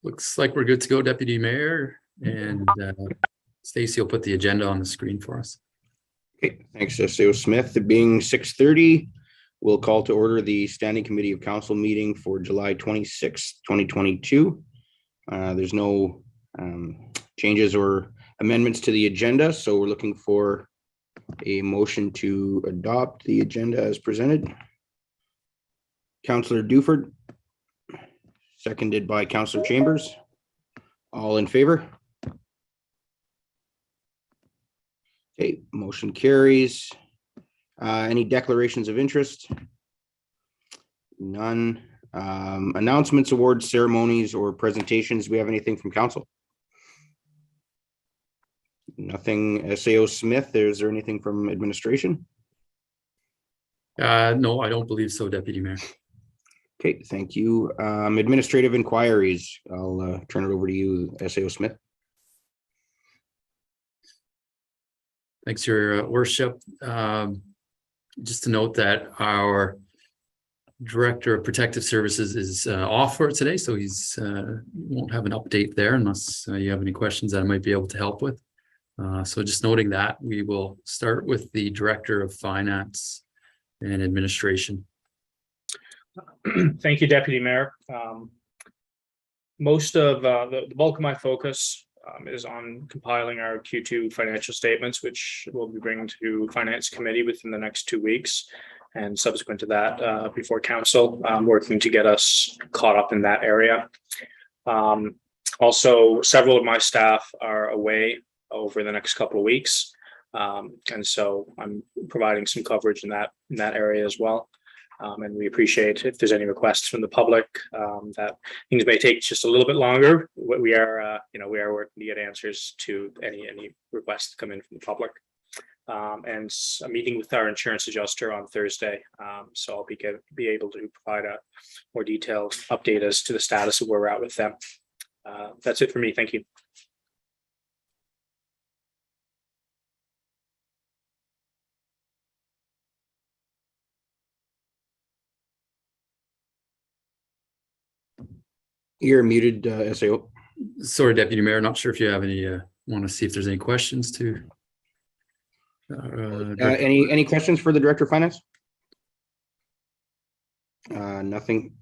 Looks like we're good to go, Deputy Mayor, and Stacy will put the agenda on the screen for us. Okay, thanks, SAO Smith. It being 6:30, we'll call to order the Standing Committee of Council meeting for July 26, 2022. There's no changes or amendments to the agenda, so we're looking for a motion to adopt the agenda as presented. Councillor Duford, seconded by Councillor Chambers. All in favor? Okay, motion carries. Any declarations of interest? None. Announcements, awards, ceremonies, or presentations. Do we have anything from council? Nothing. SAO Smith, is there anything from administration? No, I don't believe so, Deputy Mayor. Okay, thank you. Administrative inquiries. I'll turn it over to you, SAO Smith. Thanks, Your Worship. Just to note that our Director of Protective Services is off for today, so he's won't have an update there unless you have any questions that I might be able to help with. So just noting that, we will start with the Director of Finance and Administration. Thank you, Deputy Mayor. Most of the bulk of my focus is on compiling our Q2 financial statements, which we'll be bringing to Finance Committee within the next 2 weeks. And subsequent to that, before council, working to get us caught up in that area. Also, several of my staff are away over the next couple of weeks. And so I'm providing some coverage in that area as well. And we appreciate if there's any requests from the public that things may take just a little bit longer. We are working to get answers to any requests that come in from the public. And I'm meeting with our insurance adjuster on Thursday, so I'll be able to provide a more detailed update as to the status of where we're at with them. That's it for me. Thank you. You're muted, SAO. Sorry, Deputy Mayor, not sure if you have any, want to see if there's any questions to. Any questions for the Director of Finance? Nothing.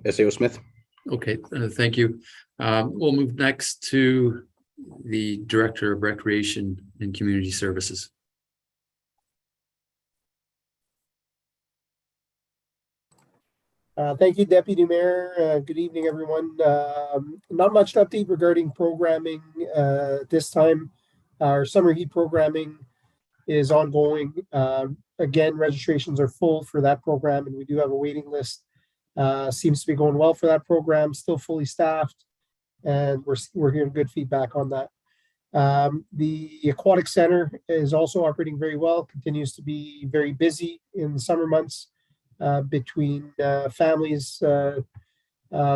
SAO Smith. Okay, thank you. We'll move next to the Director of Recreation and Community Services. Thank you, Deputy Mayor. Good evening, everyone. Not much to update regarding programming this time. Our summer heat programming is ongoing. Again, registrations are full for that program, and we do have a waiting list. Seems to be going well for that program, still fully staffed, and we're hearing good feedback on that. The Aquatic Center is also operating very well, continues to be very busy in the summer months. Between families,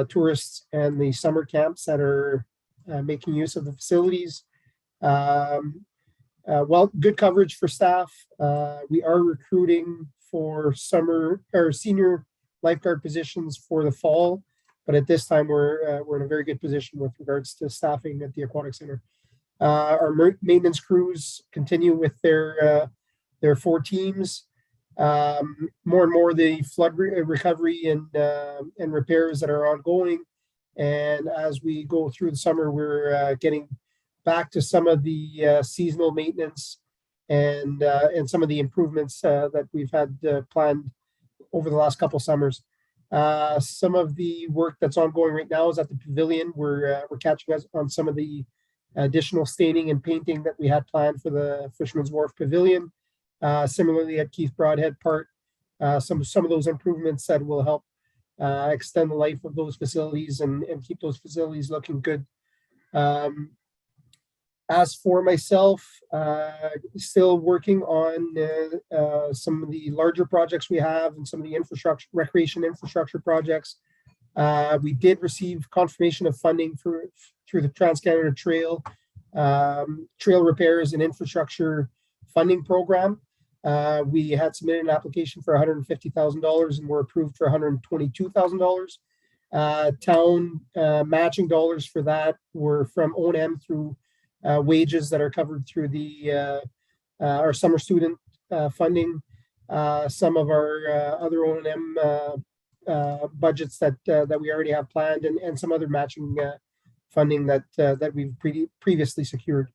tourists, and the summer camps that are making use of the facilities. Well, good coverage for staff. We are recruiting for summer or senior lifeguard positions for the fall, but at this time we're in a very good position with regards to staffing at the Aquatic Center. Our maintenance crews continue with their 4 teams. More and more the flood recovery and repairs that are ongoing, and as we go through the summer, we're getting back to some of the seasonal maintenance and some of the improvements that we've had planned over the last couple summers. Some of the work that's ongoing right now is at the pavilion. We're catching us on some of the additional staining and painting that we had planned for the Fisherman's Wharf Pavilion. Similarly at Keith Broadhead Park, some of those improvements that will help extend the life of those facilities and keep those facilities looking good. As for myself, still working on some of the larger projects we have and some of the recreation infrastructure projects. We did receive confirmation of funding through the Trans-Canada Trail repairs and infrastructure funding program. We had submitted an application for $150,000 and were approved for $122,000. Town matching dollars for that were from O&M through wages that are covered through our summer student funding. Some of our other O&M budgets that we already have planned, and some other matching funding that we've previously secured.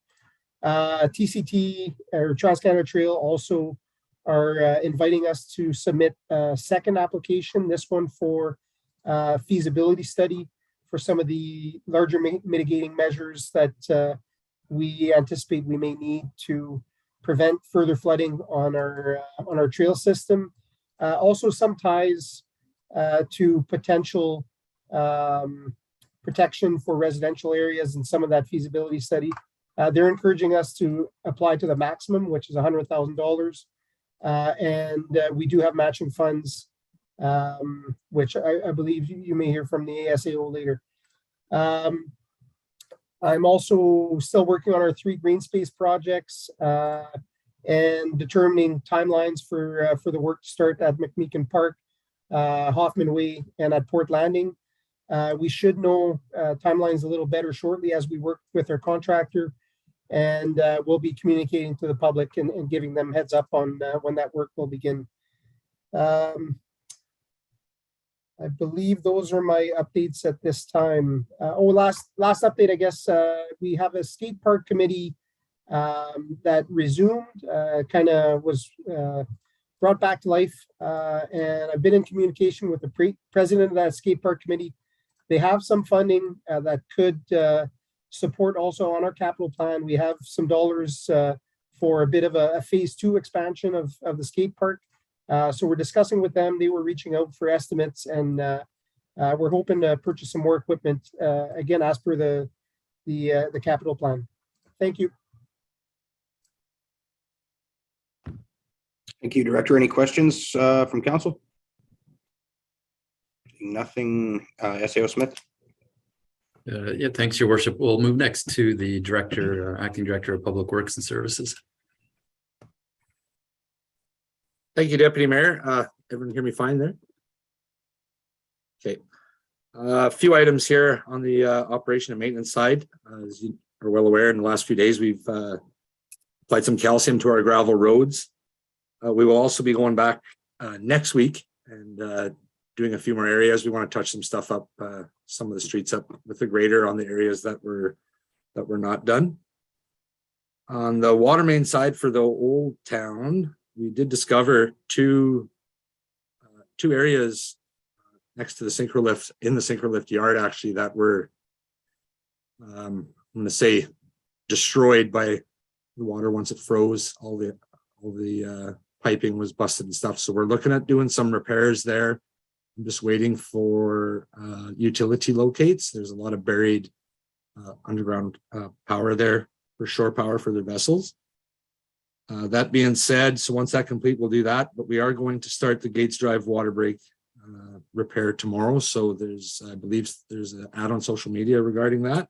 TCT or Trans-Canada Trail also are inviting us to submit a second application, this one for feasibility study for some of the larger mitigating measures that we anticipate we may need to prevent further flooding on our trail system. Also some ties to potential protection for residential areas and some of that feasibility study. They're encouraging us to apply to the maximum, which is $100,000. And we do have matching funds, which I believe you may hear from the ASAO later. I'm also still working on our 3 green space projects and determining timelines for the work to start at McMeekin Park, Hoffman Way, and at Port Landing. We should know timelines a little better shortly as we work with our contractor, and we'll be communicating to the public and giving them heads up on when that work will begin. I believe those are my updates at this time. Last update, I guess, we have a Skatepark Committee that resumed, kind of was brought back to life. And I've been in communication with the president of that Skatepark Committee. They have some funding that could support also on our capital plan. We have some dollars for a bit of a phase 2 expansion of the skate park. So we're discussing with them. They were reaching out for estimates, and we're hoping to purchase some more equipment again as per the capital plan. Thank you. Thank you, Director. Any questions from council? Nothing. SAO Smith. Yeah, thanks, Your Worship. We'll move next to the Director, Acting Director of Public Works and Services. Thank you, Deputy Mayor. Everyone hear me fine there? Okay. A few items here on the operation and maintenance side. As you are well aware, in the last few days, we've applied some calcium to our gravel roads. We will also be going back next week and doing a few more areas. We want to touch some stuff up, some of the streets up with the grader on the areas that were not done. On the water main side for the old town, we did discover two areas next to the synchro lift, in the synchro lift yard, actually, that were, I'm going to say, destroyed by the water once it froze. All the piping was busted and stuff. So we're looking at doing some repairs there. I'm just waiting for utility locates. There's a lot of buried underground power there for shore power for their vessels. That being said, so once that complete, we'll do that. But we are going to start the Gates Drive water break repair tomorrow. So there's, I believe there's an ad on social media regarding that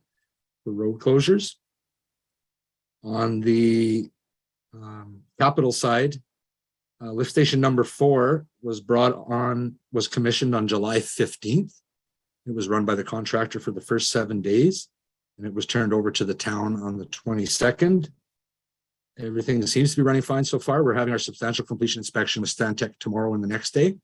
for road closures. On the capital side, lift station number 4 was commissioned on July 15th. It was run by the contractor for the first 7 days, and it was turned over to the town on the 22nd. Everything seems to be running fine so far. We're having our substantial completion inspection with Stantec tomorrow and the next day.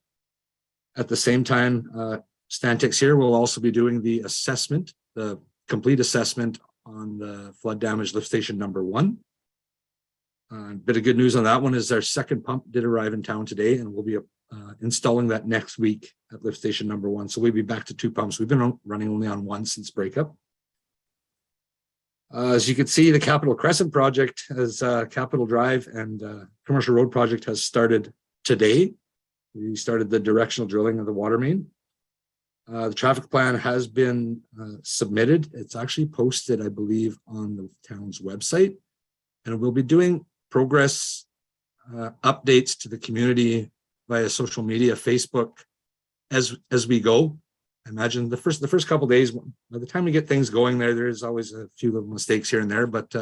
At the same time, Stantec's here will also be doing the assessment, the complete assessment on the flood damage lift station number 1. Bit of good news on that one is our second pump did arrive in town today, and we'll be installing that next week at lift station number 1. So we'll be back to 2 pumps. We've been running only on 1 since breakup. As you can see, the Capital Crescent project as Capital Drive and Commercial Road project has started today. We started the directional drilling of the water main. The traffic plan has been submitted. It's actually posted, I believe, on the town's website, and we'll be doing progress updates to the community via social media, Facebook, as we go. I imagine the first couple of days, by the time we get things going there's always a few little mistakes here and there, but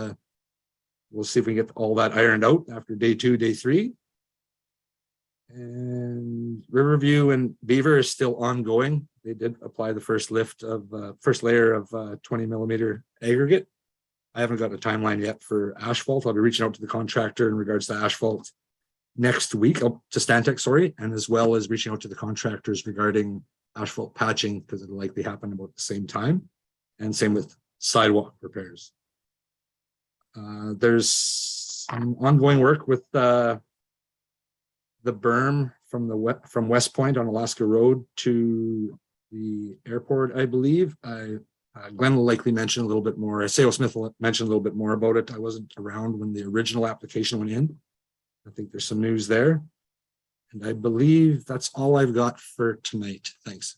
we'll see if we can get all that ironed out after day 2, day 3. And Riverview and Beaver is still ongoing. They did apply the first layer of 20 millimeter aggregate. I haven't got a timeline yet for asphalt. I'll be reaching out to the contractor in regards to asphalt next week, to Stantec, sorry, and as well as reaching out to the contractors regarding asphalt patching, because it'll likely happen about the same time. And same with sidewalk repairs. There's some ongoing work with the berm from West Point on Alaska Road to the airport, I believe. Glenn will likely mention a little bit more. Sao Smith will mention a little bit more about it. I wasn't around when the original application went in. I think there's some news there. And I believe that's all I've got for tonight. Thanks.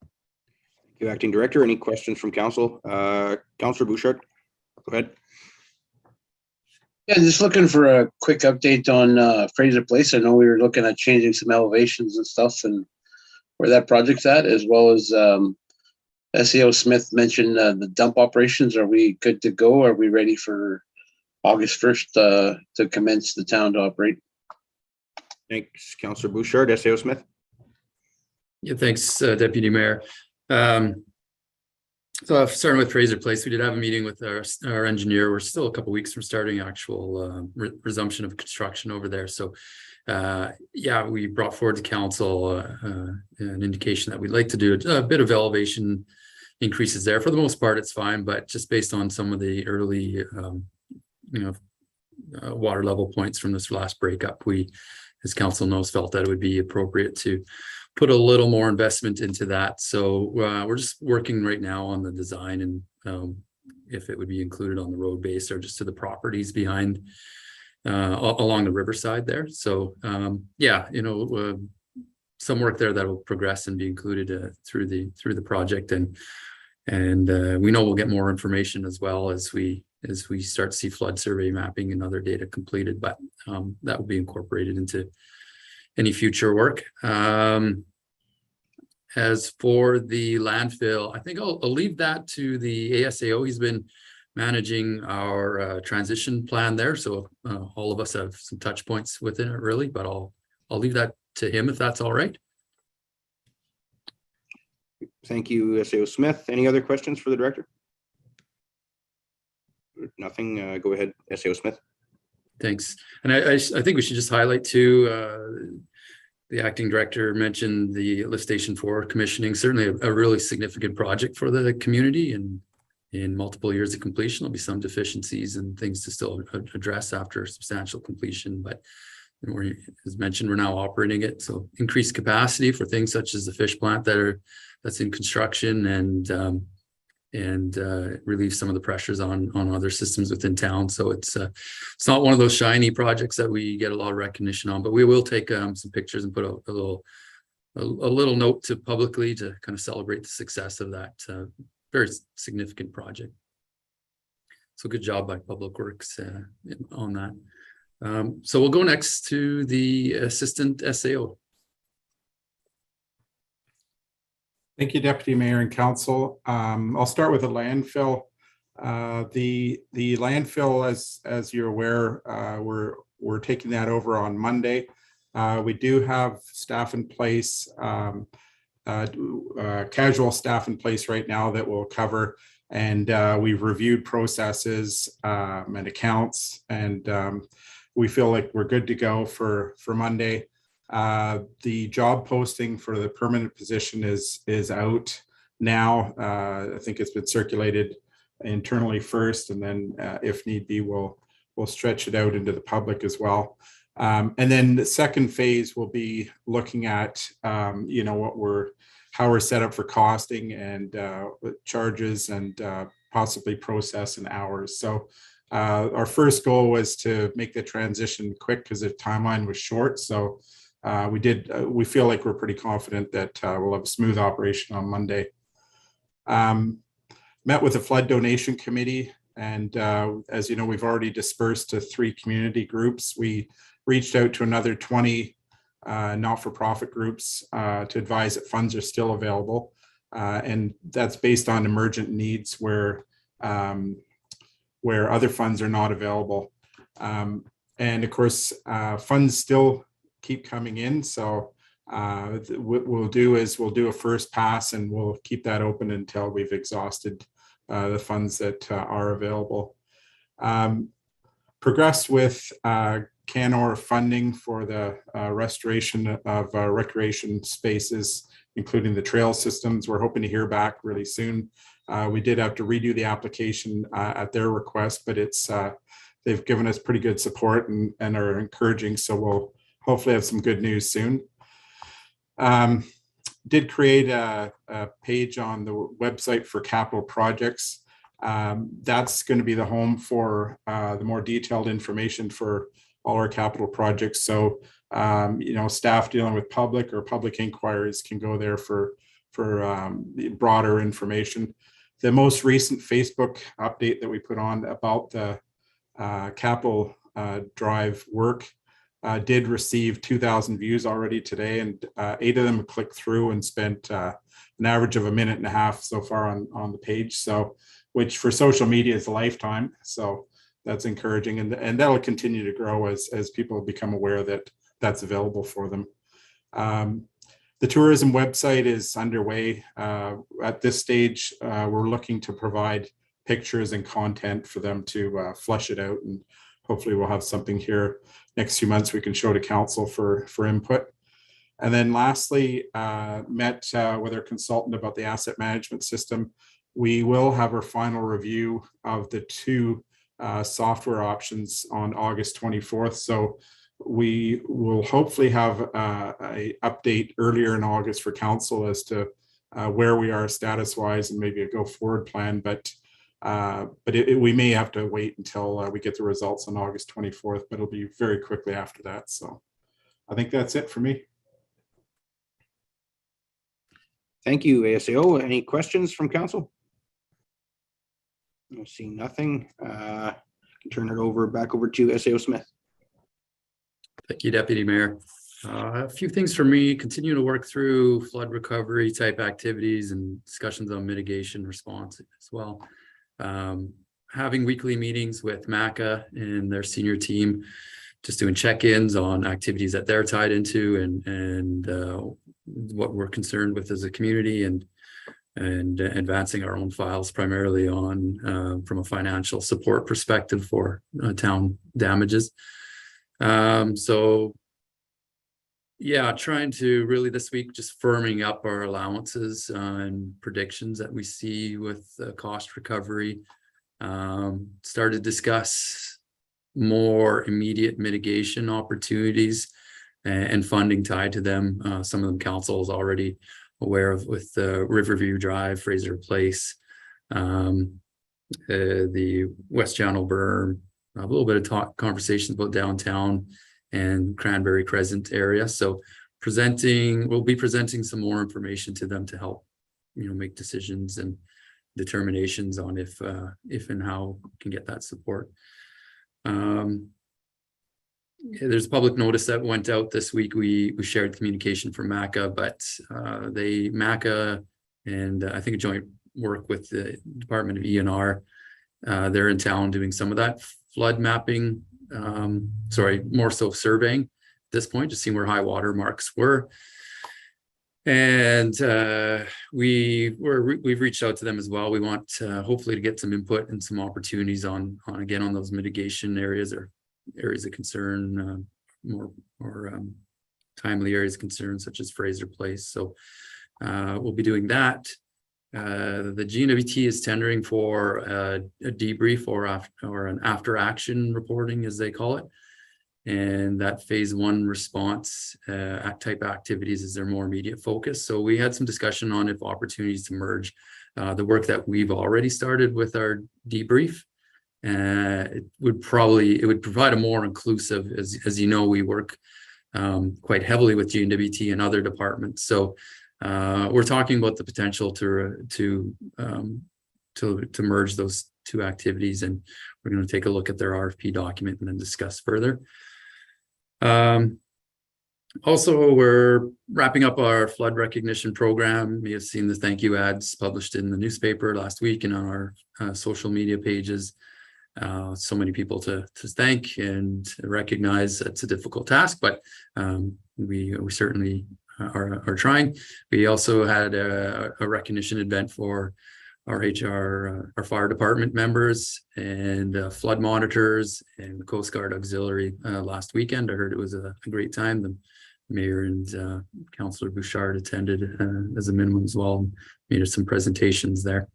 Thank you, Acting Director. Any questions from council? Councillor Bouchard, go ahead. Yeah, just looking for a quick update on Fraser Place. I know we were looking at changing some elevations and stuff, and where that project's at, as well as SEO Smith mentioned the dump operations. Are we good to go? Are we ready for August 1st to commence the town to operate? Thanks, Councillor Bouchard. SEO Smith. Yeah, thanks, Deputy Mayor. So starting with Fraser Place, we did have a meeting with our engineer. We're still a couple of weeks from starting actual resumption of construction over there. So yeah, we brought forward to council an indication that we'd like to do a bit of elevation increases there. For the most part, it's fine, but just based on some of the early water level points from this last breakup, we, as council knows, felt that it would be appropriate to put a little more investment into that. So we're just working right now on the design and if it would be included on the road base or just to the properties behind along the riverside there. So yeah, some work there that will progress and be included through the project, and we know we'll get more information as well as we start to see flood survey mapping and other data completed, but that will be incorporated into any future work. As for the landfill, I think I'll leave that to the ASAO. He's been managing our transition plan there, so all of us have some touch points within it really, but I'll leave that to him if that's all right. Thank you, SAO Smith. Any other questions for the director? Nothing. Go ahead, SAO Smith. Thanks. And I think we should just highlight too, the acting director mentioned the lift station 4 commissioning, certainly a really significant project for the community, and in multiple years of completion, there'll be some deficiencies and things to still address after substantial completion. But as mentioned, we're now operating it. So increased capacity for things such as the fish plant that's in construction, and relieve some of the pressures on other systems within town. So it's not one of those shiny projects that we get a lot of recognition on, but we will take some pictures and put a little note to publicly to kind of celebrate the success of that very significant project. So good job by Public Works on that. So we'll go next to the Assistant SAO. Thank you, Deputy Mayor and Council. I'll start with the landfill. The landfill, as you're aware, we're taking that over on Monday. We do have staff in place, casual staff in place right now that will cover, and we've reviewed processes and accounts, and we feel like we're good to go for Monday. The job posting for the permanent position is out now. I think it's been circulated internally first, and then if need be, we'll stretch it out into the public as well. And then the second phase will be looking at how we're set up for costing and charges and possibly process and hours. So our first goal was to make the transition quick because the timeline was short. So we feel like we're pretty confident that we'll have a smooth operation on Monday. Met with the flood donation committee, and as you know, we've already dispersed to 3 community groups. We reached out to another 20 not-for-profit groups to advise that funds are still available, and that's based on emergent needs where other funds are not available. And of course, funds still keep coming in. So what we'll do is we'll do a first pass and we'll keep that open until we've exhausted the funds that are available. Progressed with Canor funding for the restoration of recreation spaces, including the trail systems. We're hoping to hear back really soon. We did have to redo the application at their request, but it's they've given us pretty good support and are encouraging. So we'll hopefully have some good news soon. Did create a page on the website for capital projects. That's going to be the home for the more detailed information for all our capital projects. So, staff dealing with public or public inquiries can go there for broader information. The most recent Facebook update that we put on about the capital drive work did receive 2,000 views already today, and 8 of them clicked through and spent an average of 1.5 minutes so far on the page. So, which for social media is a lifetime. So that's encouraging, and that'll continue to grow as people become aware that that's available for them. The tourism website is underway. At this stage, we're looking to provide pictures and content for them to flesh it out, and hopefully we'll have something here next few months we can show to council for input. And then lastly, met with our consultant about the asset management system. We will have our final review of the 2 software options on August 24th. So we will hopefully have a update earlier in August for council as to where we are status wise and maybe a go forward plan. But we may have to wait until we get the results on August 24th, but it'll be very quickly after that. So I think that's it for me. Thank you, ASAO. Any questions from council? I see nothing. I can turn it back over to SAO Smith. Thank you, Deputy Mayor. A few things for me: continue to work through flood recovery type activities and discussions on mitigation response as well. Having weekly meetings with MACA and their senior team, just doing check-ins on activities that they're tied into and what we're concerned with as a community, and advancing our own files primarily on from a financial support perspective for town damages. So yeah, trying to really this week just firming up our allowances and predictions that we see with cost recovery. Started to discuss more immediate mitigation opportunities and funding tied to them. Some of them council is already aware of, with Riverview Drive, Fraser Place, the West Channel berm, a little bit of conversations about downtown and Cranberry Crescent area. So we'll be presenting some more information to them to help, make decisions and determinations on if and how we can get that support. There's a public notice that went out this week. We shared communication from MACA, but MACA and I think a joint work with the Department of ENR, they're in town doing some of that flood mapping, more so surveying at this point, just seeing where high water marks were. And we've reached out to them as well. We want hopefully to get some input and some opportunities on those mitigation areas or areas of concern, more timely areas of concern, such as Fraser Place. So we'll be doing that. The GNWT is tendering for a debrief or an after action reporting, as they call it. And that phase 1 response type activities is their more immediate focus. So we had some discussion on if opportunities to merge the work that we've already started with our debrief. It would provide a more inclusive, as you know, we work quite heavily with GNWT and other departments. So we're talking about the potential to merge those 2 activities, and we're going to take a look at their RFP document and then discuss further. Also, we're wrapping up our flood recognition program. You have seen the thank you ads published in the newspaper last week and on our social media pages. so many people to thank and recognize. It's a difficult task, but we certainly are trying. We also had a recognition event for our fire department members and flood monitors and the Coast Guard Auxiliary last weekend. I heard it was a great time. The mayor and Councillor Bouchard attended as a minimum as well, and made us some presentations there.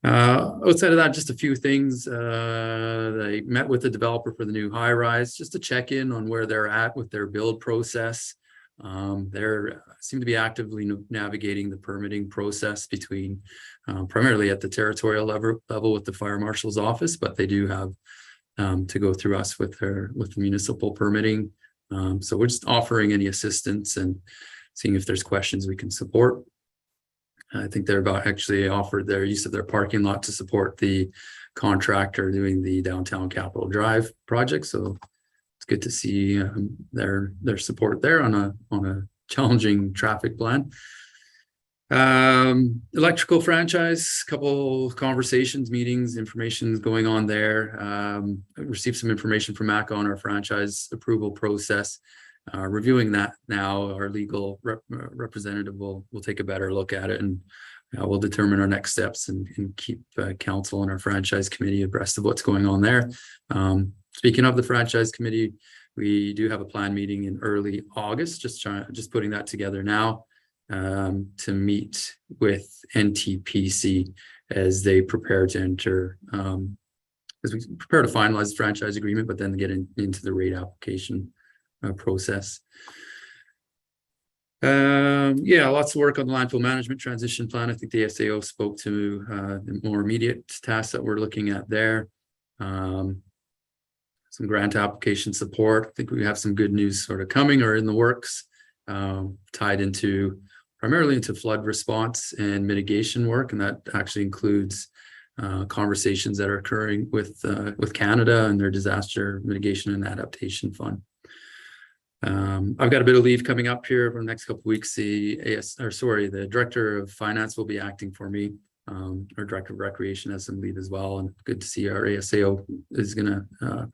Outside of that, just a few things. I met with the developer for the new high rise just to check in on where they're at with their build process. They seem to be actively navigating the permitting process between primarily at the territorial level with the fire marshal's office, but they do have to go through us with municipal permitting. So we're just offering any assistance and seeing if there's questions we can support. I think they're actually offered their use of their parking lot to support the contractor doing the downtown Capitol Drive project. So it's good to see their support there on a challenging traffic plan. Electrical franchise, couple conversations, meetings, information going on there. I received some information from MAC on our franchise approval process. Reviewing that now, our legal representative will take a better look at it, and we'll determine our next steps and keep council and our franchise committee abreast of what's going on there. Speaking of the franchise committee, we do have a planned meeting in early August, just putting that together now, to meet with NTPC as they prepare to enter, as we prepare to finalize the franchise agreement, but then get into the rate application process. Yeah, lots of work on the landfill management transition plan. I think the SAO spoke to the more immediate tasks that we're looking at there. Some grant application support. I think we have some good news sort of coming or in the works, tied primarily into flood response and mitigation work, and that actually includes conversations that are occurring with Canada and their disaster mitigation and adaptation fund. I've got a bit of leave coming up here for the next couple of weeks. The director of finance will be acting for me. Our director of recreation has some leave as well, and good to see our ASAO is going to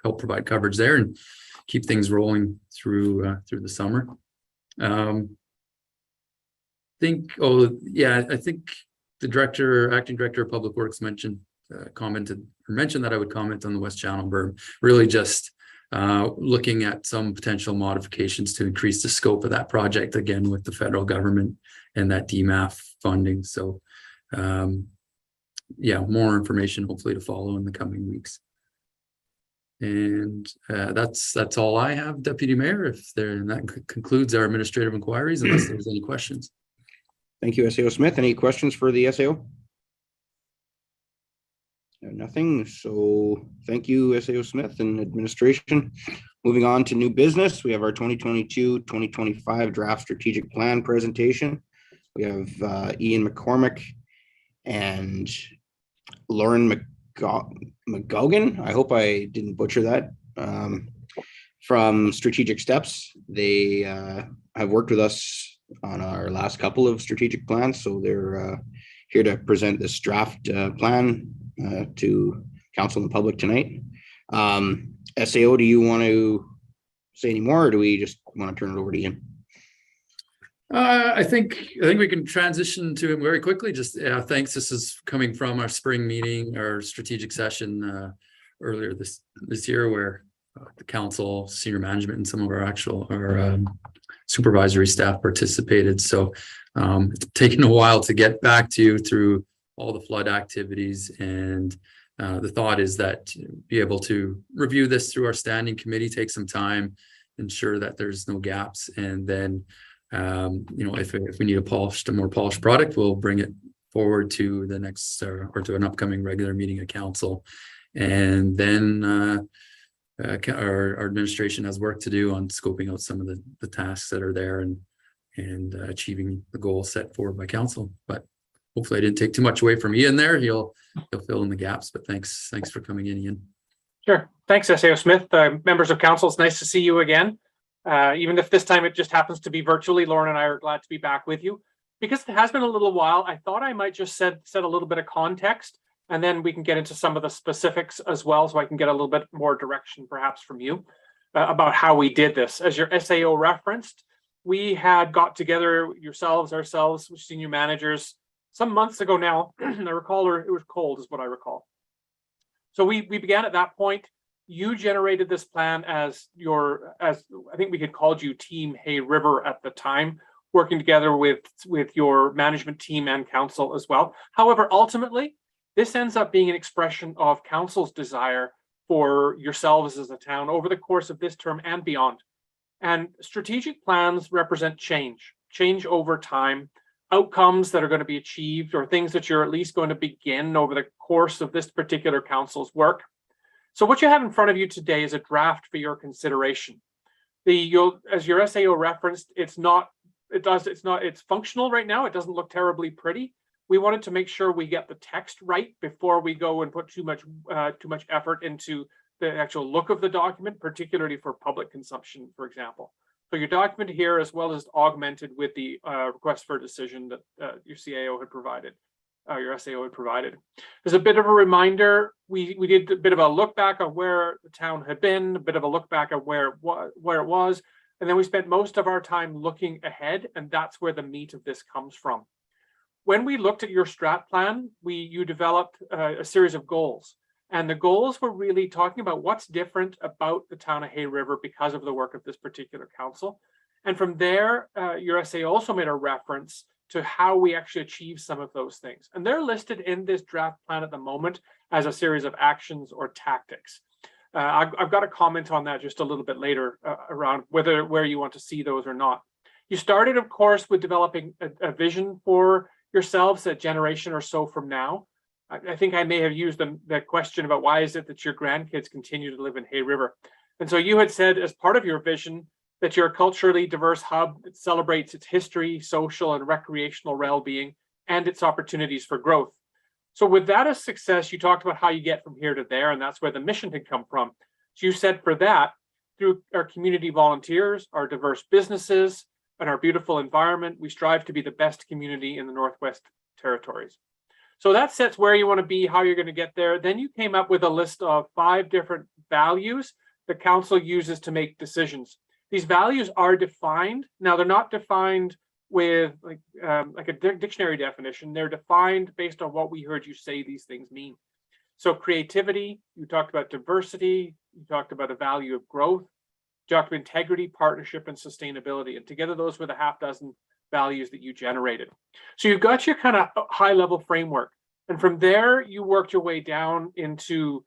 help provide coverage there and keep things rolling through the summer. I think the acting director of public works mentioned that I would comment on the West Channel berm. Really just looking at some potential modifications to increase the scope of that project, again with the federal government and that DMAF funding. So yeah, more information hopefully to follow in the coming weeks. And that's all I have, Deputy Mayor. That concludes our administrative inquiries, unless there's any questions. Thank you, SAO Smith. Any questions for the SAO? Nothing. So thank you, SAO Smith and administration. Moving on to new business, we have our 2022-2025 draft strategic plan presentation. We have Ian McCormick and Lauren McGogan. I hope I didn't butcher that. From Strategic Steps. They have worked with us on our last couple of strategic plans, so they're here to present this draft plan to council and the public tonight. SAO, do you want to say any more, or do we just want to turn it over to Ian? I think we can transition to it very quickly. Just thanks. This is coming from our spring meeting, our strategic session earlier this year, where the council, senior management, and some of our supervisory staff participated. So it's taken a while to get back to you through all the flood activities, and the thought is that be able to review this through our standing committee, take some time, ensure that there's no gaps, and then if we need a more polished product, we'll bring it forward to the next or to an upcoming regular meeting of council. And then our administration has work to do on scoping out some of the tasks that are there and achieving the goals set forward by council. But hopefully I didn't take too much away from Ian there. He'll fill in the gaps, but thanks for coming in, Ian. Sure. Thanks, SAO Smith. Members of council, it's nice to see you again. Even if this time it just happens to be virtually, Lauren and I are glad to be back with you. Because it has been a little while, I thought I might just set a little bit of context And then we can get into some of the specifics as well, so I can get a little bit more direction perhaps from you about how we did this. As your SAO referenced, we had got together ourselves, senior managers, some months ago now. I recall it was cold is what I recall. So we began at that point. You generated this plan as I think we had called you Team Hay River at the time, working together with your management team and council as well. However, ultimately, this ends up being an expression of council's desire for yourselves as a town over the course of this term and beyond. And strategic plans represent change over time, outcomes that are going to be achieved, or things that you're at least going to begin over the course of this particular council's work. So what you have in front of you today is a draft for your consideration. As your SAO referenced, it's functional right now. It doesn't look terribly pretty. We wanted to make sure we get the text right before we go and put too much effort into the actual look of the document, particularly for public consumption, for example. So your document here, as well as augmented with the request for a decision that your CAO had provided, your SAO had provided. There's a bit of a reminder. We did a bit of a look back on where the town had been, a bit of a look back at where it was, and then we spent most of our time looking ahead, and that's where the meat of this comes from. When we looked at your strat plan, you developed a series of goals. And the goals were really talking about what's different about the town of Hay River because of the work of this particular council. And from there, your SAO also made a reference to how we actually achieve some of those things. And they're listed in this draft plan at the moment as a series of actions or tactics. I've got a comment on that just a little bit later around where you want to see those or not. You started, of course, with developing a vision for yourselves a generation or so from now. I think I may have used the question about why is it that your grandkids continue to live in Hay River. And so you had said as part of your vision that you're a culturally diverse hub that celebrates its history, social and recreational well-being, and its opportunities for growth. So with that as success, you talked about how you get from here to there, and that's where the mission had come from. So you said for that, through our community volunteers, our diverse businesses, and our beautiful environment, we strive to be the best community in the Northwest Territories. So that sets where you want to be, how you're going to get there. Then you came up with a list of 5 different values the council uses to make decisions. These values are defined. Now, they're not defined with like a dictionary definition. They're defined based on what we heard you say these things mean. So creativity, you talked about diversity, you talked about a value of growth, you talked about integrity, partnership, and sustainability. And together those were the half dozen values that you generated. So you've got your kind of high level framework. And from there, you worked your way down into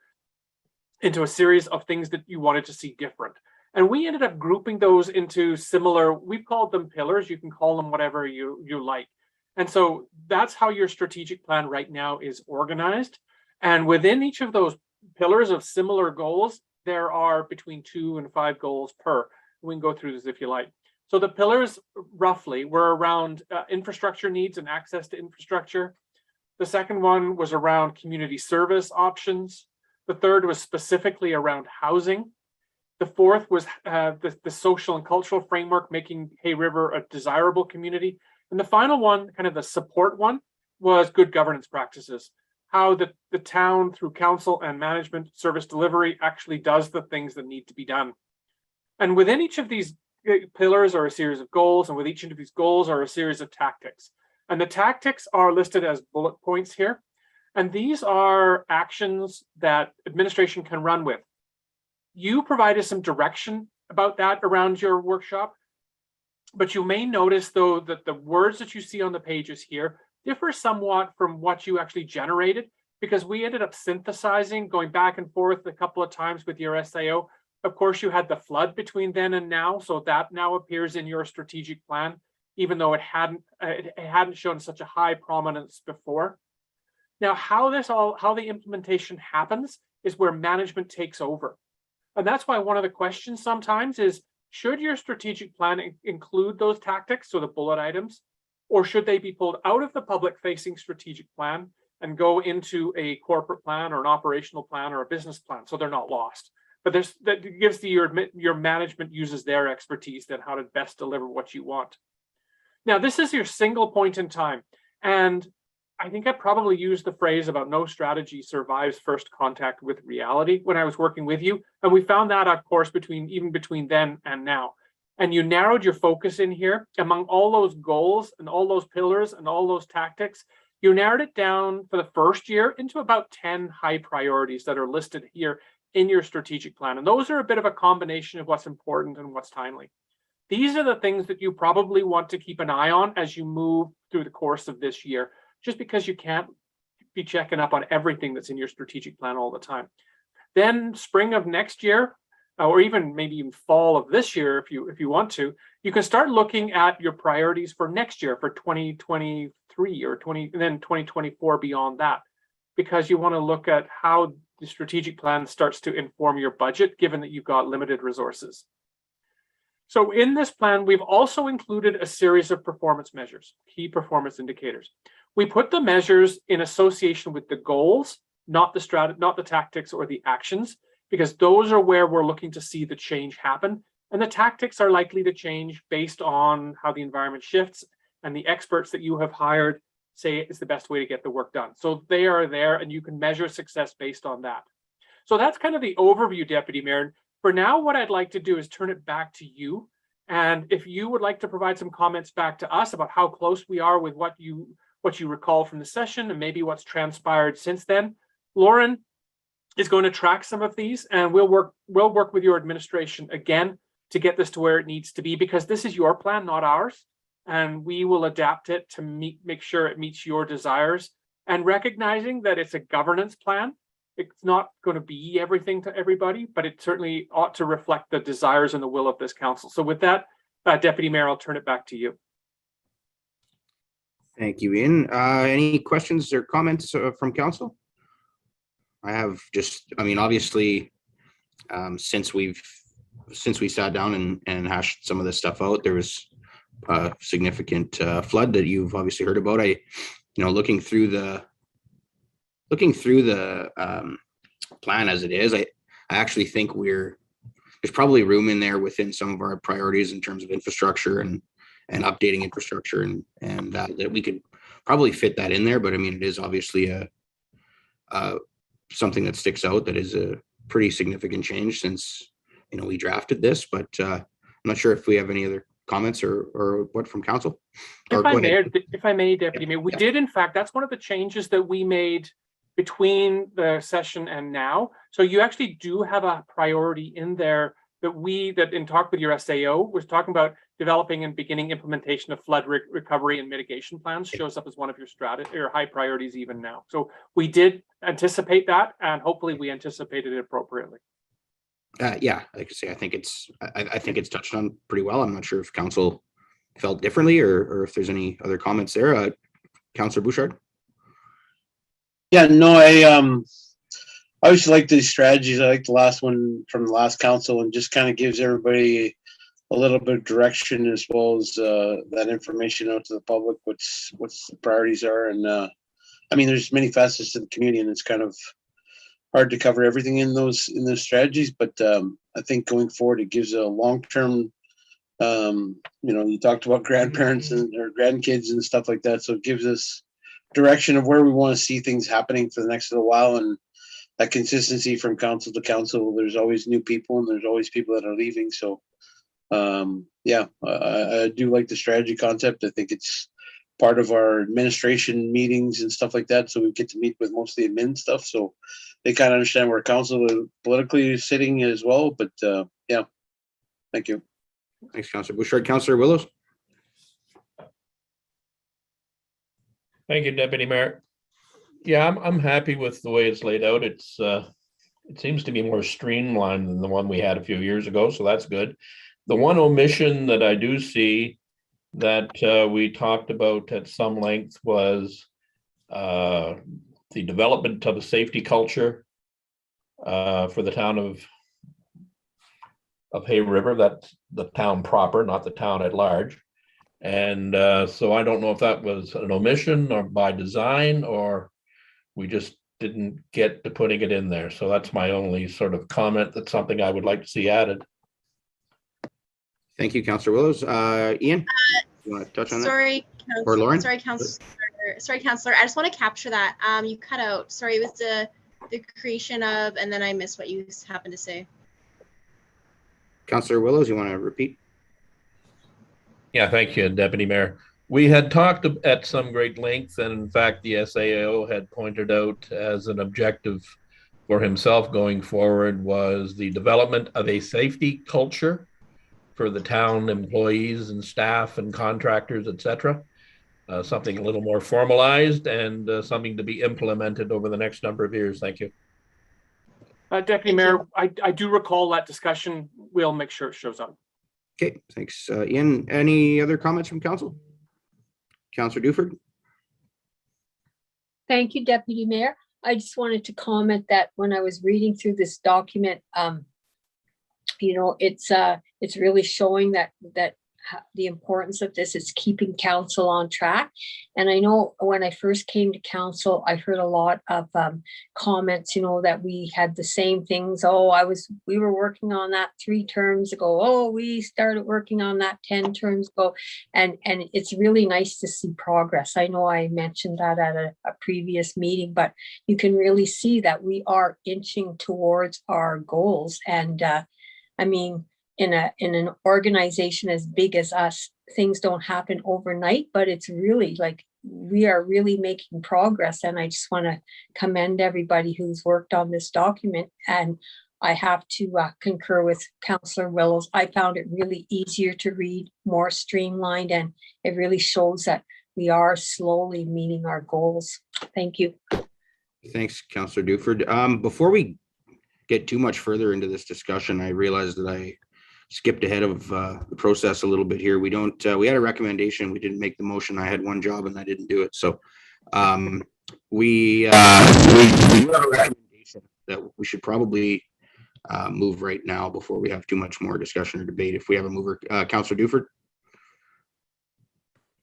a series of things that you wanted to see different. And we ended up grouping those into similar, we've called them pillars. You can call them whatever you like. And so that's how your strategic plan right now is organized. And within each of those pillars of similar goals, there are between 2 and 5 goals per. We can go through this if you like. So the pillars roughly were around infrastructure needs and access to infrastructure. The second one was around community service options. The third was specifically around housing. The fourth was the social and cultural framework, making Hay River a desirable community. And the final one, kind of the support one, was good governance practices. How the town, through council and management service delivery, actually does the things that need to be done. And within each of these pillars are a series of goals, and with each of these goals are a series of tactics. And the tactics are listed as bullet points here. And these are actions that administration can run with. You provided some direction about that around your workshop, but you may notice though that the words that you see on the pages here differ somewhat from what you actually generated, because we ended up synthesizing, going back and forth a couple of times with your SAO. Of course, you had the flood between then and now, so that now appears in your strategic plan, even though it hadn't shown such a high prominence before. Now, how the implementation happens is where management takes over. And that's why one of the questions sometimes is, should your strategic plan include those tactics, so the bullet items, or should they be pulled out of the public-facing strategic plan and go into a corporate plan or an operational plan or a business plan, so they're not lost? But that gives your management uses their expertise then how to best deliver what you want. Now, this is your single point in time. And I think I probably used the phrase about no strategy survives first contact with reality when I was working with you. And we found that, of course, even between then and now. And you narrowed your focus in here among all those goals and all those pillars and all those tactics. You narrowed it down for the first year into about 10 high priorities that are listed here in your strategic plan. And those are a bit of a combination of what's important and what's timely. These are the things that you probably want to keep an eye on as you move through the course of this year, just because you can't be checking up on everything that's in your strategic plan all the time. Then spring of next year, or even maybe even fall of this year, if you want to, you can start looking at your priorities for next year, for 2023 or 2024 beyond that, because you want to look at how the strategic plan starts to inform your budget, given that you've got limited resources. So in this plan, we've also included a series of performance measures, key performance indicators. We put the measures in association with the goals, not the tactics or the actions, because those are where we're looking to see the change happen. And the tactics are likely to change based on how the environment shifts and the experts that you have hired say is the best way to get the work done. So they are there and you can measure success based on that. So that's kind of the overview, Deputy Mayor. For now, what I'd like to do is turn it back to you. And if you would like to provide some comments back to us about how close we are with what you recall from the session and maybe what's transpired since then, Lauren is going to track some of these, and we'll work with your administration again to get this to where it needs to be, because this is your plan, not ours, and we will adapt it to make sure it meets your desires, and recognizing that it's a governance plan. It's not going to be everything to everybody, but it certainly ought to reflect the desires and the will of this council. So with that, Deputy Mayor, I'll turn it back to you. Thank you, Ian. Any questions or comments from council? I have obviously, since we sat down and hashed some of this stuff out, there was a significant flood that you've obviously heard about. Looking through the plan as it is, I actually think there's probably room in there within some of our priorities in terms of infrastructure and updating infrastructure and that we could probably fit that in there. But I mean, it is obviously something that sticks out that is a pretty significant change since we drafted this. But I'm not sure if we have any other comments or what from council. If I may, Deputy Mayor, we did, in fact, that's one of the changes that we made between the session and now. So you actually do have a priority in there that in talk with your SAO was talking about developing and beginning implementation of flood recovery and mitigation plans, shows up as one of your strategy or high priorities even now. So we did anticipate that, and hopefully we anticipated it appropriately. Yeah, like I say, I think it's touched on pretty well. I'm not sure if council felt differently or if there's any other comments there. Councillor Bouchard. Yeah, no, I always like these strategies. I like the last one from the last council, and just kind of gives everybody a little bit of direction as well as that information out to the public, what the priorities are. And I mean, there's many facets to the community, and it's kind of hard to cover everything in those strategies. But I think going forward, it gives a long-term, you talked about grandparents or grandkids and stuff like that. So it gives us direction of where we want to see things happening for the next little while, and that consistency from council to council. There's always new people and there's always people that are leaving. So yeah, I do like the strategy concept. I think it's part of our administration meetings and stuff like that. So we get to meet with most of the admin stuff. So they kind of understand where council is politically sitting as well. But yeah, thank you. Thanks, Councillor Bouchard. Councillor Willows. Thank you, Deputy Mayor. Yeah, I'm happy with the way it's laid out. It seems to be more streamlined than the one we had a few years ago, so that's good. The one omission that I do see that we talked about at some length was the development of a safety culture for the town of Hay River. That's the town proper, not the town at large. And so I don't know if that was an omission or by design, or we just didn't get to putting it in there. So that's my only sort of comment. That's something I would like to see added. Thank you, Councillor Willows. Ian, you want to touch on that? Sorry, Or Lauren? Sorry, Councillor Sorry, Counselor. I just want to capture that. You cut out. Sorry, it was the creation of, and then I missed what you happened to say. Councillor Willows, you want to repeat? Yeah, thank you, Deputy Mayor. We had talked at some great length, and in fact, the SAO had pointed out as an objective for himself going forward was the development of a safety culture for the town employees and staff and contractors, etc. Something a little more formalized and something to be implemented over the next number of years. Thank you. Deputy Mayor, I do recall that discussion. We'll make sure it shows up. Okay, thanks. Ian, any other comments from council? Councillor Duford? Thank you, Deputy Mayor. I just wanted to comment that when I was reading through this document, it's really showing that the importance of this is keeping council on track. And I know when I first came to council, I heard a lot of comments, that we had the same things. Oh, we were working on that 3 terms ago. Oh, we started working on that 10 terms ago. And it's really nice to see progress. I know I mentioned that at a previous meeting, but you can really see that we are inching towards our goals. And in an organization as big as us, things don't happen overnight, but it's really like we are really making progress. And I just want to commend everybody who's worked on this document. And I have to concur with Councillor Willows. I found it really easier to read, more streamlined, and it really shows that we are slowly meeting our goals. Thank you. Thanks, Councillor Duford. Before we get too much further into this discussion, I realized that I skipped ahead of the process a little bit here. We had a recommendation. We didn't make the motion. I had one job and I didn't do it. So we have a recommendation that we should probably move right now before we have too much more discussion or debate. If we have a mover, Councillor Duford.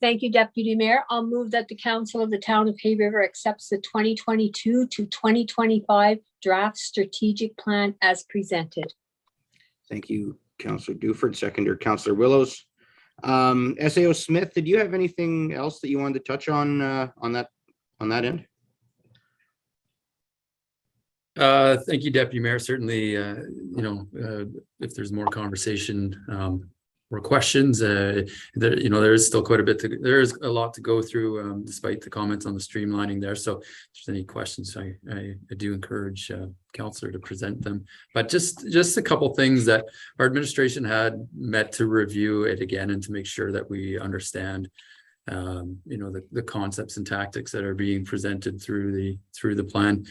Thank you, Deputy Mayor. I'll move that the Council of the Town of Hay River accepts the 2022 to 2025 draft strategic plan as presented. Thank you, Councillor Duford. Seconder, Councillor Willows. SAO Smith, did you have anything else that you wanted to touch on that end? Thank you, Deputy Mayor. Certainly, if there's more conversation or questions, there is still quite a bit there is a lot to go through, despite the comments on the streamlining there. So if there's any questions, I do encourage Councillor to present them. But just a couple things that our administration had met to review it again and to make sure that we understand the concepts and tactics that are being presented through the plan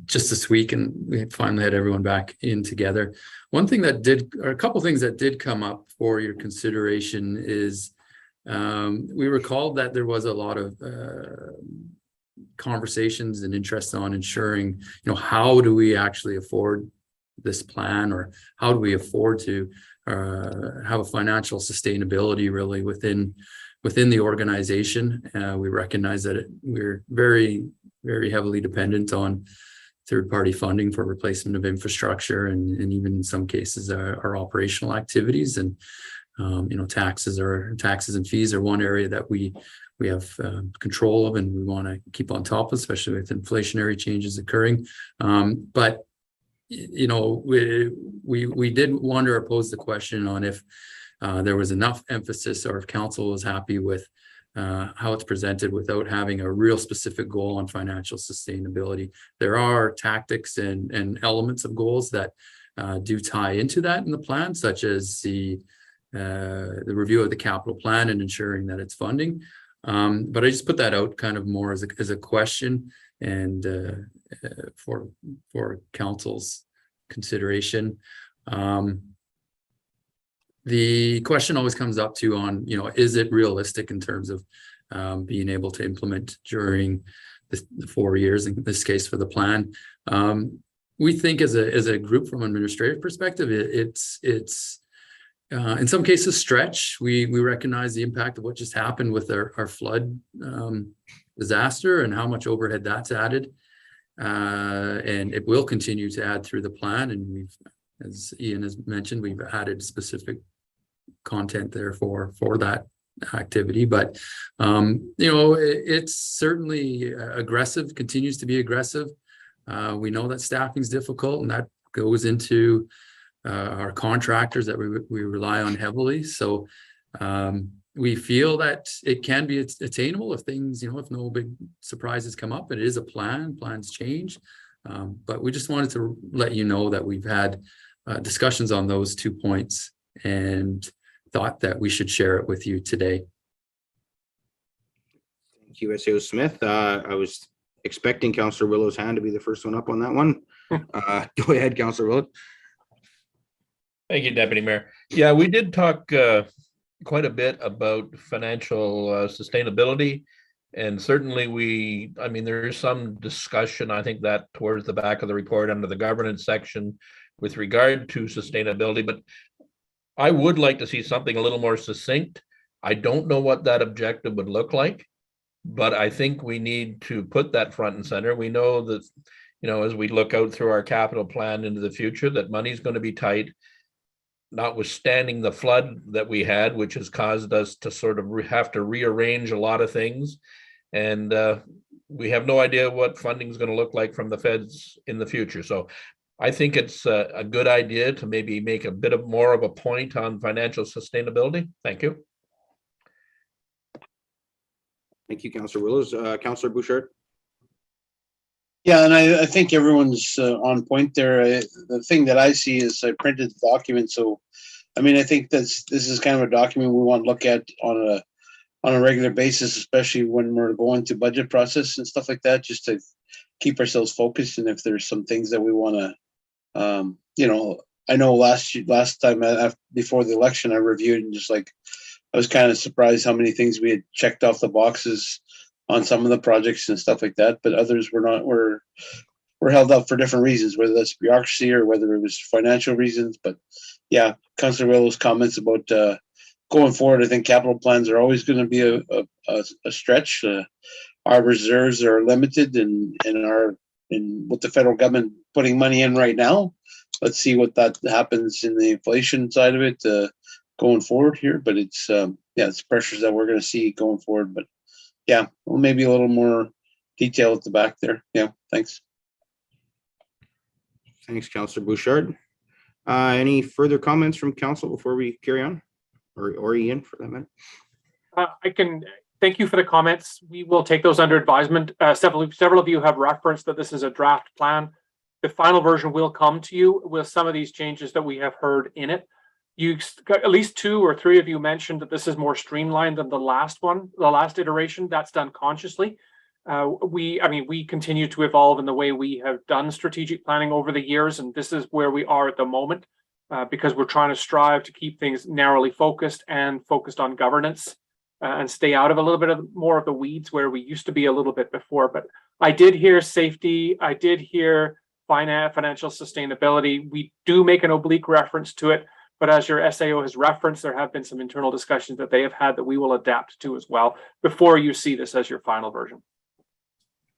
just this week, and we finally had everyone back in together. A couple things that did come up for your consideration is we recalled that there was a lot of conversations and interest on ensuring, how do we actually afford this plan, or how do we afford to have a financial sustainability really within the organization. We recognize that we're very, very heavily dependent on third-party funding for replacement of infrastructure, and even in some cases our operational activities. And taxes and fees are one area that we have control of, and we want to keep on top of, especially with inflationary changes occurring. But we did wonder or pose the question on if there was enough emphasis, or if council was happy with how it's presented without having a real specific goal on financial sustainability. There are tactics and elements of goals that do tie into that in the plan, such as the review of the capital plan and ensuring that it's funding. But I just put that out kind of more as a question and for council's consideration. The question always comes up to on, is it realistic in terms of being able to implement during the 4 years, in this case for the plan? We think as a group from an administrative perspective, it's in some cases stretch. We recognize the impact of what just happened with our flood disaster and how much overhead that's added. And it will continue to add through the plan. And we've, as Ian has mentioned, we've added specific content there for that activity, but it's certainly aggressive, continues to be aggressive. We know that staffing is difficult, and that goes into our contractors that we rely on heavily. So we feel that it can be attainable if things, if no big surprises come up. It is a plan, plans change. But we just wanted to let you know that we've had discussions on those 2 points and thought that we should share it with you today. Thank you, SAO Smith. I was expecting Councillor Willow's hand to be the first one up on that one. Go ahead, Councillor Willow. Thank you, Deputy Mayor. Yeah, we did talk quite a bit about financial sustainability. And certainly there is some discussion, I think, that towards the back of the report under the governance section with regard to sustainability, but I would like to see something a little more succinct. I don't know what that objective would look like, but I think we need to put that front and center. We know that, as we look out through our capital plan into the future, that money's going to be tight, notwithstanding the flood that we had, which has caused us to sort of have to rearrange a lot of things. And we have no idea what funding is going to look like from the feds in the future. So I think it's a good idea to maybe make a bit of more of a point on financial sustainability. Thank you. Thank you, Councillor Willows. Councillor Bouchard. Yeah, and I think everyone's on point there. The thing that I see is I printed the document. So, I think this is kind of a document we want to look at on a regular basis, especially when we're going to budget process and stuff like that, just to keep ourselves focused. And if there's some things that we want to, I know last time before the election, I reviewed and I was kind of surprised how many things we had checked off the boxes on some of the projects and stuff like that, but others were held up for different reasons, whether that's bureaucracy or whether it was financial reasons. But yeah, Councillor Willow's comments about going forward, I think capital plans are always going to be a stretch. Our reserves are limited in with the federal government putting money in right now. Let's see what that happens in the inflation side of it going forward here. But it's pressures that we're going to see going forward. But yeah, well, maybe a little more detail at the back there. Yeah, thanks. Thanks, Councillor Bouchard. Any further comments from council before we carry on, or Ian for that matter? I can thank you for the comments. We will take those under advisement. Several of you have referenced that this is a draft plan. The final version will come to you with some of these changes that we have heard in it. You got at least 2 or 3 of you mentioned that this is more streamlined than the last one, the last iteration. That's done consciously. We continue to evolve in the way we have done strategic planning over the years, and this is where we are at the moment because we're trying to strive to keep things narrowly focused and focused on governance and stay out of a little bit more of the weeds where we used to be a little bit before. But I did hear safety. I did hear financial sustainability. We do make an oblique reference to it. But as your SAO has referenced, there have been some internal discussions that they have had that we will adapt to as well before you see this as your final version.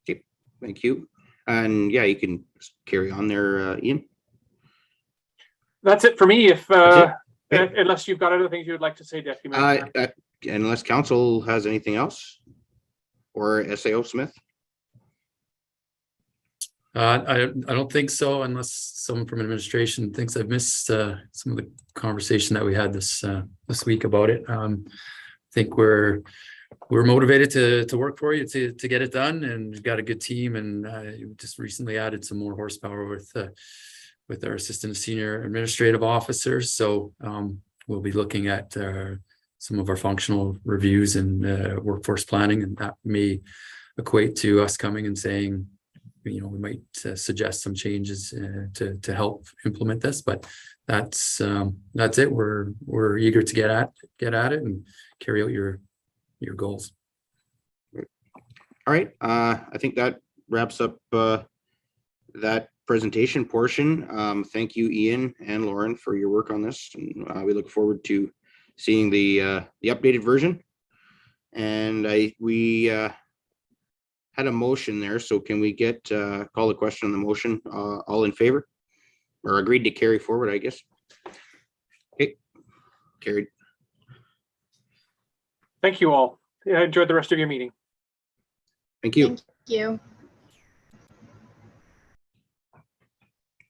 Okay, thank you. And yeah, you can carry on there, Ian. That's it for me. Unless you've got other things you would like to say, Deputy Mayor. Unless council has anything else, or SAO Smith. I don't think so, unless someone from administration thinks I've missed some of the conversation that we had this week about it. I think we're motivated to work for you to get it done, and we've got a good team, and just recently added some more horsepower with our assistant senior administrative officers. So we'll be looking at some of our functional reviews and workforce planning, and that may equate to us coming and saying, we might suggest some changes to help implement this, but that's it. We're eager to get at it and carry out your goals. All right. I think that wraps up that presentation portion. Thank you, Ian and Lauren, for your work on this. And we look forward to seeing the updated version. And we had a motion there, so can we get call the question on the motion? All in favor, or agreed to carry forward, I guess. Okay, carried. Thank you all. Enjoy the rest of your meeting. Thank you. Thank you.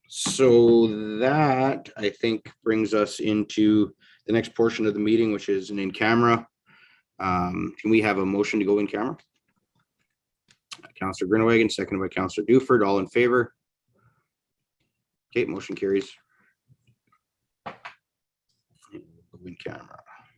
So that, I think, brings us into the next portion of the meeting, which is an in-camera. Can we have a motion to go in camera? Councillor Grunewagen, seconded by Councillor Duford, all in favor? Okay, motion carries. Go in camera.